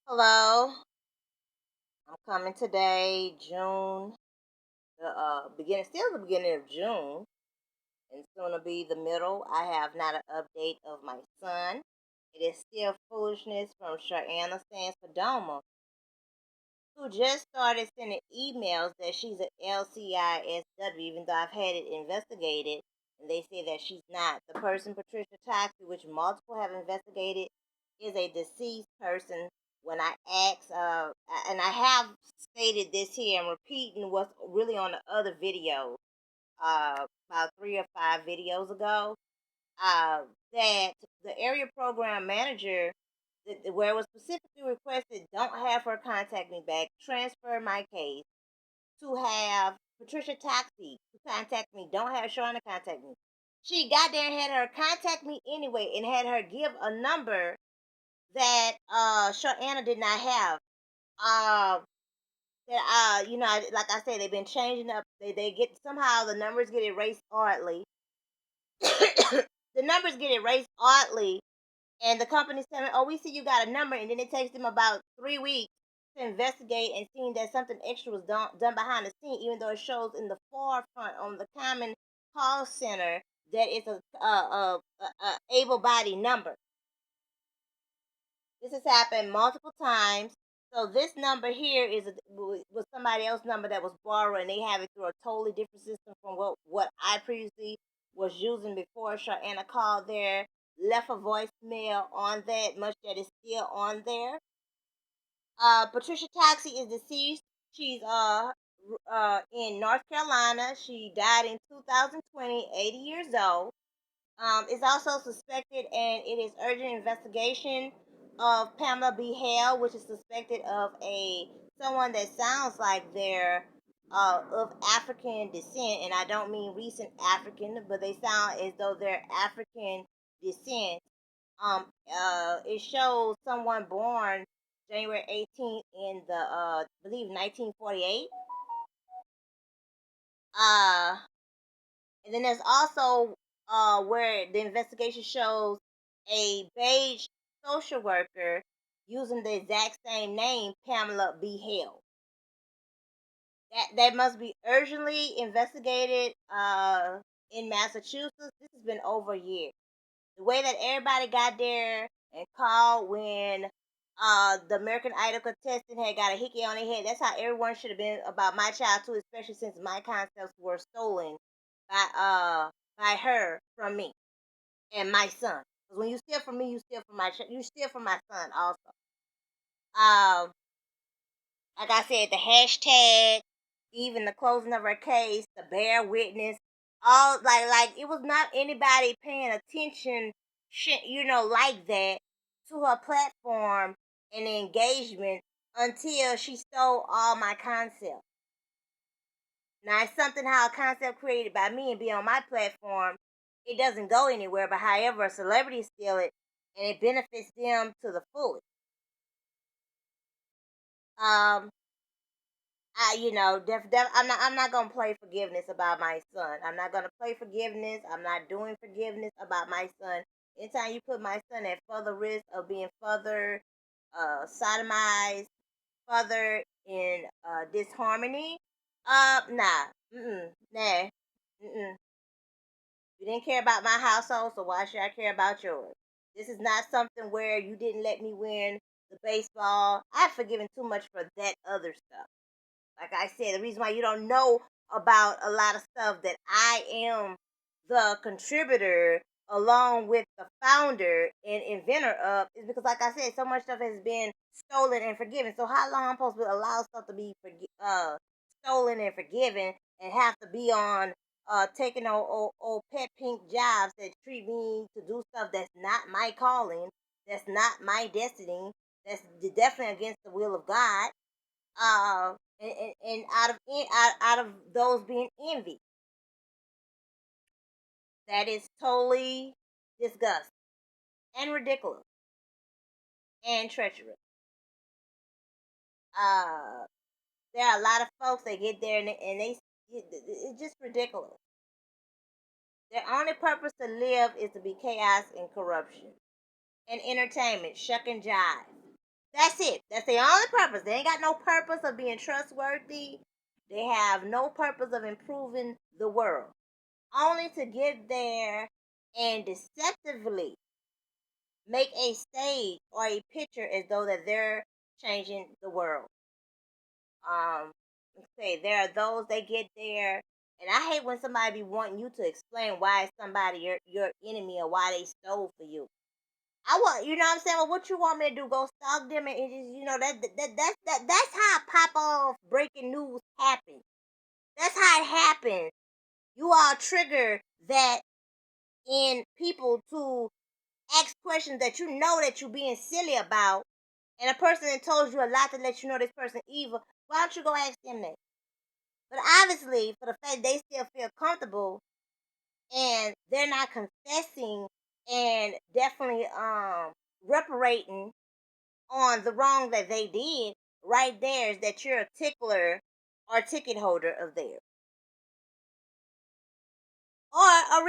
Hello, I'm coming today, June, still the beginning of June, and soon to be the middle. I have not an update of my son. It is still foolishness from Sharana Sands Fadoma, who just started sending emails that she's an LCISW, even though I've had it investigated, and they say that she's not. The person, Patricia Toxey, which multiple have investigated, is a deceased person. When I asked, and I have stated this here, I'm repeating what's really on the other video, about 3 or 5 videos ago, uh, that the area program manager, where it was specifically requested, don't have her contact me back, transfer my case to have Patricia Toxey to contact me, don't have Shauna contact me. She got there and had her contact me anyway and had her give a number that Shauna did not have. Uh, like I said, they've been changing up. They get somehow the numbers get erased oddly. The numbers get erased oddly, and the company's telling, "Oh, we see you got a number," and then it takes them about 3 weeks to investigate and seeing that something extra was done behind the scene, even though it shows in the forefront on the common call center that it's a able-bodied number. This has happened multiple times. So this number here was somebody else's number that was borrowed, and they have it through a totally different system from what I previously was using before. Sharana called there, left a voicemail on that, much that is still on there. Patricia Toxey is deceased. She's in North Carolina. She died in 2020, 80 years old. It's also suspected, and it is urgent investigation of Pamela B. Hale, which is suspected of someone that sounds like they're of African descent, and I don't mean recent African, but they sound as though they're African descent. It shows someone born January 18th in the I believe 1948. Uh, and then there's also where the investigation shows a beige social worker using the exact same name, Pamela B. Hale. That must be urgently investigated in Massachusetts. This has been over a year. The way that everybody got there and called when the American Idol contestant had got a hickey on their head. That's how everyone should have been about my child too, especially since my concepts were stolen by her from me and my son. Because when you steal from me, you steal from you steal from my son also. Um, like I said, the hashtag, even the closing of her case, the bear witness, all like it was not anybody paying attention, like that to her platform and engagement until she stole all my concepts. Now it's something how a concept created by me and be on my platform, it doesn't go anywhere. But however, a celebrity steal it and it benefits them to the fullest. Um, I'm not gonna play forgiveness about my son. I'm not gonna play forgiveness. I'm not doing forgiveness about my son. Anytime you put my son at further risk of being further sodomized, further in disharmony, nah, nah, mm-mm. You didn't care about my household, so why should I care about yours? This is not something where you didn't let me win the baseball. I've forgiven too much for that other stuff. Like I said, the reason why you don't know about a lot of stuff that I am the contributor along with the founder and inventor of is because, like I said, so much stuff has been stolen and forgiven. So how long I'm supposed to allow stuff to be stolen and forgiven and have to be on taking old pet pink jobs that treat me to do stuff that's not my calling, that's not my destiny, that's definitely against the will of God, and out of those being envy. That is totally disgusting and ridiculous and treacherous. Uh, there are a lot of folks that get there it's just ridiculous. Their only purpose to live is to be chaos and corruption and entertainment, shuck and jive. That's it. That's the only purpose. They ain't got no purpose of being trustworthy. They have no purpose of improving the world. Only to get there and deceptively make a stage or a picture as though that they're changing the world. Let's say there are those that get there, and I hate when somebody be wanting you to explain why somebody your enemy or why they stole for you. I want, you know what I'm saying? Well, what you want me to do? Go stalk them and just, that's how pop off breaking news happens. That's how it happens. You all trigger that in people to ask questions that you know that you're being silly about, and a person that told you a lot to let you know this person evil. Why don't you go ask them that? But obviously, for the fact they still feel comfortable and they're not confessing and definitely reparating on the wrong that they did, right there is that you're a tickler or ticket holder of theirs. Or a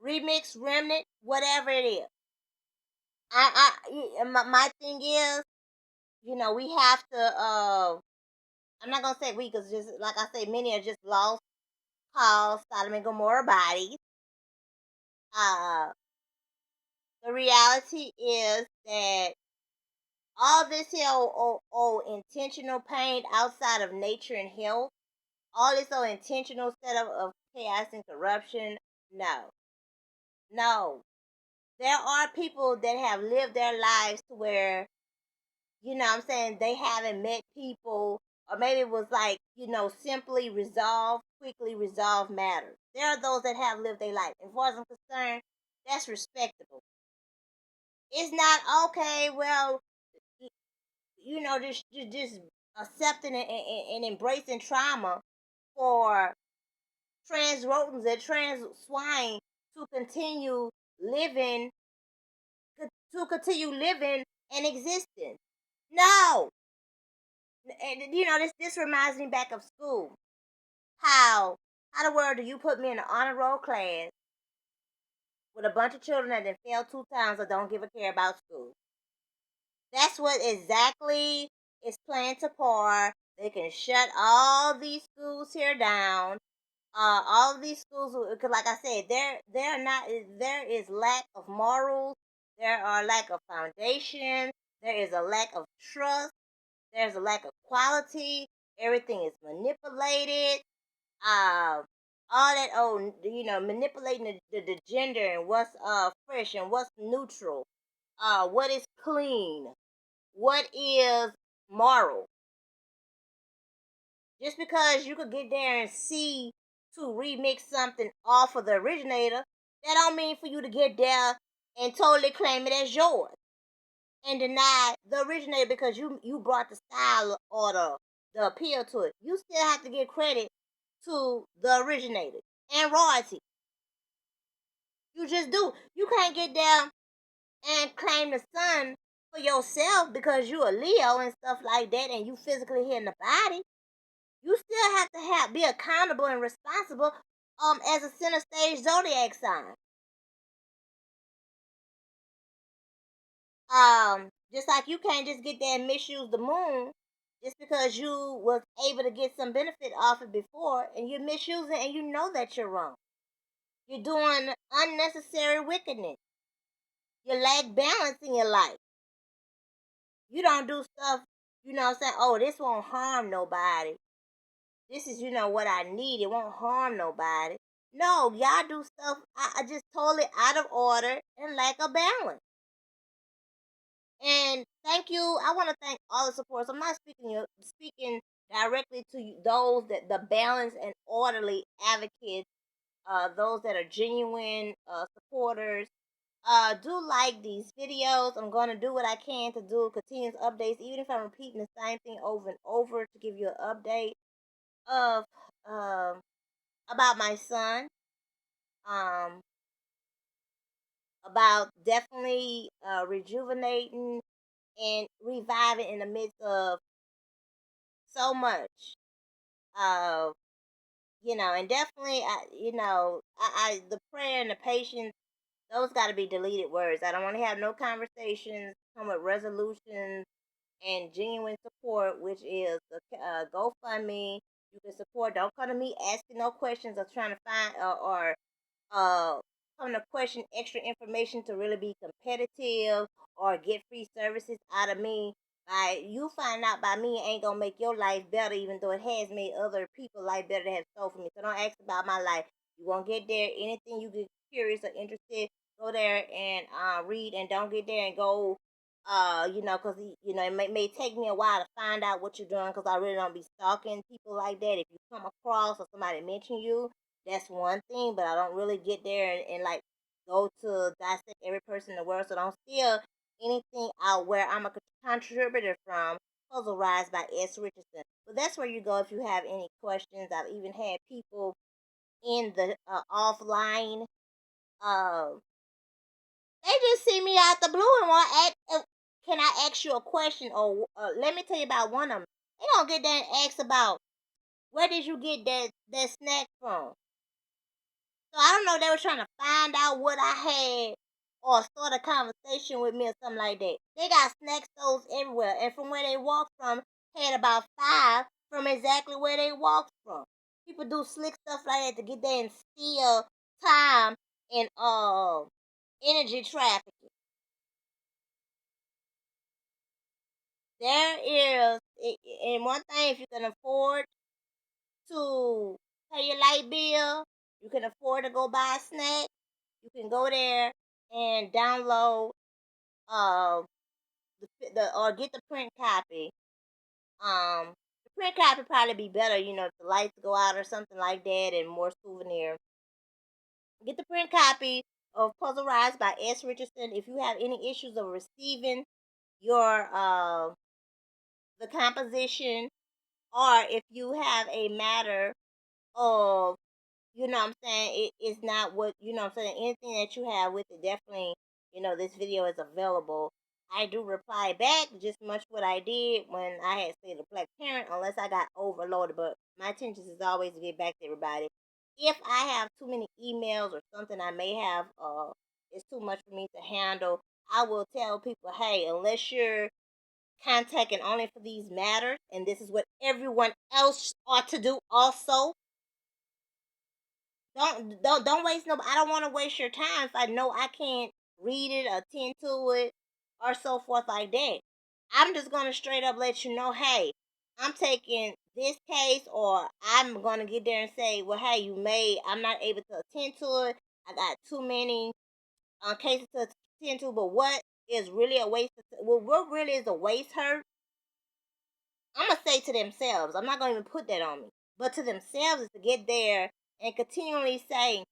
remix, remnant, whatever it is. My thing is, we have to, I'm not going to say we, because just like I say, many are just lost cause Sodom and Gomorrah bodies. The reality is that all this here intentional pain outside of nature and health, all this intentional setup of chaos and corruption, no. No. There are people that have lived their lives to where, I'm saying, they haven't met people, or maybe it was like, simply quickly resolve matters. There are those that have lived their life. As far as I'm concerned, that's respectable. It's not okay, well, just accepting and embracing trauma for trans rodents and trans swine to continue living and existing. No. And this reminds me back of school. How the world do you put me in an honor roll class with a bunch of children that have failed 2 times or don't give a care about school? That's what exactly is playing to par. They can shut all these schools here down. All of these schools, because like I said, there is lack of morals. There are lack of foundation. There is a lack of trust. There's a lack of quality. Everything is manipulated. All that manipulating the gender and what's fresh and what's neutral. What is clean? What is moral? Just because you could get there and see to remix something off of the originator, that don't mean for you to get there and totally claim it as yours and deny the originator because you brought the style or the appeal to it. You still have to give credit to the originator and royalty. You just do. You can't get there and claim the sun for yourself because you a Leo and stuff like that and you physically here in the body. You still have to be accountable and responsible as a center stage zodiac sign. Just like you can't just get there and misuse the moon just because you was able to get some benefit off it before and you're misusing and you know that you're wrong. You're doing unnecessary wickedness. You lack balance in your life. You don't do stuff, saying, oh, this won't harm nobody. This is, what I need. It won't harm nobody. No, y'all do stuff I just totally out of order and lack of balance. And thank you. I want to thank all the supporters. I'm not speaking directly to those that the balanced and orderly advocates, those that are genuine supporters. Do like these videos. I'm going to do what I can to do continuous updates, even if I'm repeating the same thing over and over to give you an update of about my son. About definitely rejuvenating and reviving in the midst of so much. Uh, and definitely, the prayer and the patience, Those got to be deleted words. I don't want to have no conversations. Come with resolutions and genuine support, which is the GoFundMe. You can support. Don't come to me asking no questions or trying to find or uh come to question extra information to really be competitive or get free services out of me. By you find out by me ain't gonna make your life better, even though it has made other people's life better that have stole from me. So don't ask about my life. You won't get there. Anything you get curious or interested, go there and read, and don't get there and go because it may take me a while to find out what you're doing, because I really don't be stalking people like that. If you come across or somebody mention you, that's one thing, but I don't really get there and like go to dissect every person in the world. So don't steal anything out where I'm a contributor from. Puzzle Rise by S. Richardson. But that's where you go if you have any questions. I've even had people in the offline. Uh, they just see me out the blue and want to ask. Can I ask you a question? Or let me tell you about one of them. They don't get there and ask about where did you get that snack from. So I don't know, they were trying to find out what I had or start a conversation with me or something like that. They got snack stores everywhere, and from where they walked from, had about 5 from exactly where they walked from. People do slick stuff like that to get there and steal time and energy trafficking. There is, and one thing, if you can afford to pay your light bill, you can afford to go buy a snack, you can go there and download uh the or get the print copy. The print copy probably be better, if the lights go out or something like that, and more souvenir. Get the print copy of Puzzle Rise by S. Richardson. If you have any issues of receiving your the composition, or if you have a matter of, what I'm saying, it's not what, what I'm saying, anything that you have with it, definitely, this video is available. I do reply back just much what I did when I had said a black parent, unless I got overloaded, but my intention is always to get back to everybody. If I have too many emails or something I may have, it's too much for me to handle, I will tell people, hey, unless you're contacting only for these matters, and this is what everyone else ought to do also, don't waste no. I don't want to waste your time if I know I can't read it, attend to it, or so forth like that. I'm just gonna straight up let you know, hey, I'm taking this case, or I'm gonna get there and say, well, hey, I'm not able to attend to it. I got too many cases to attend to. But what is really a waste? What really is a waste hurt? I'm gonna say to themselves. I'm not gonna even put that on me, but to themselves is to get there and continually say,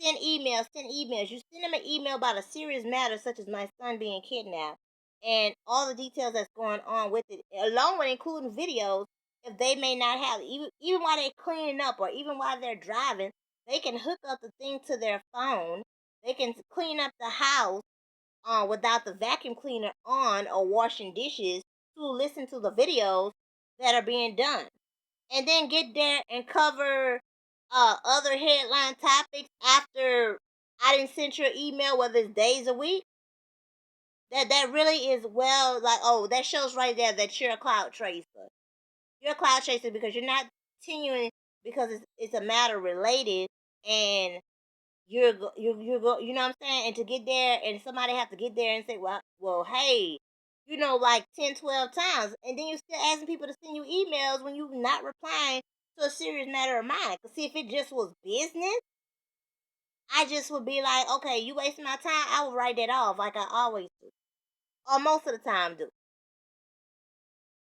send emails, send emails. You send them an email about a serious matter such as my son being kidnapped and all the details that's going on with it, along with including videos. If they may not have, even while they're cleaning up or even while they're driving, they can hook up the thing to their phone. They can clean up the house without the vacuum cleaner on or washing dishes to listen to the videos that are being done, and then get there and cover other headline topics after I didn't send your email, whether it's days a week. That really is, well, like, oh, that shows right there that you're a cloud tracer. You're a cloud chaser because you're not continuing, because it's a matter related, and you know what I'm saying, and to get there and somebody have to get there and say, well, hey, like 10, 12 times, and then you're still asking people to send you emails when you're not replying to a serious matter of mine. Cause see, if it just was business, I just would be like, okay, you wasting my time. I would write that off like I always do, or most of the time do.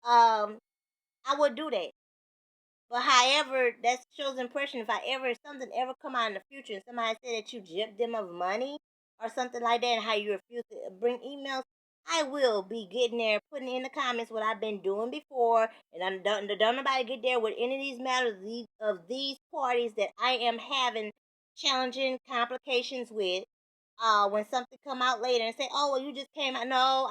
I would do that. But however, that shows impression. If something ever come out in the future and somebody say that you gypped them of money or something like that, and how you refuse to bring emails, I will be getting there, putting in the comments what I've been doing before, and don't nobody get there with any of these matters of these parties that I am having challenging complications with. When something come out later and say, oh, well, you just came out. No,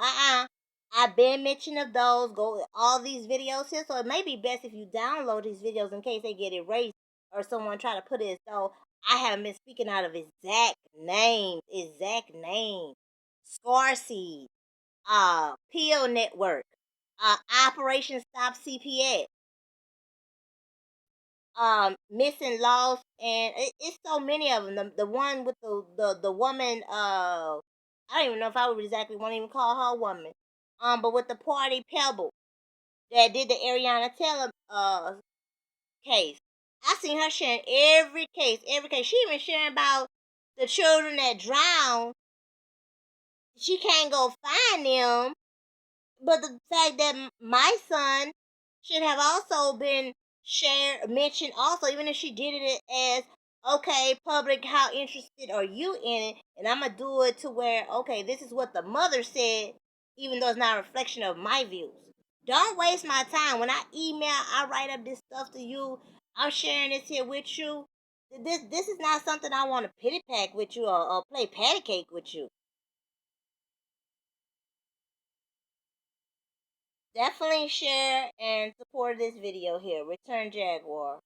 I've been mentioning of those. Go all these videos here. So it may be best if you download these videos in case they get erased or someone try to put it. So I haven't been speaking out of exact names. Scarseed, Peel Network, Operation Stop CPS, Missing Lost, and it's so many of them. The one with the woman, I don't even know if I would exactly want to even call her a woman. But with the party Pebble that did the Ariana Taylor case. I seen her sharing every case, every case. She even sharing about the children that drowned. She can't go find them, but the fact that my son should have also been shared, mentioned also, even if she did it as, okay, public, how interested are you in it? And I'm gonna do it to where, okay, this is what the mother said, even though it's not a reflection of my views. Don't waste my time. When I email, I write up this stuff to you. I'm sharing this here with you. This is not something I want to pity pack with you, or play patty cake with you. Definitely share and support this video here. Return Jaguar.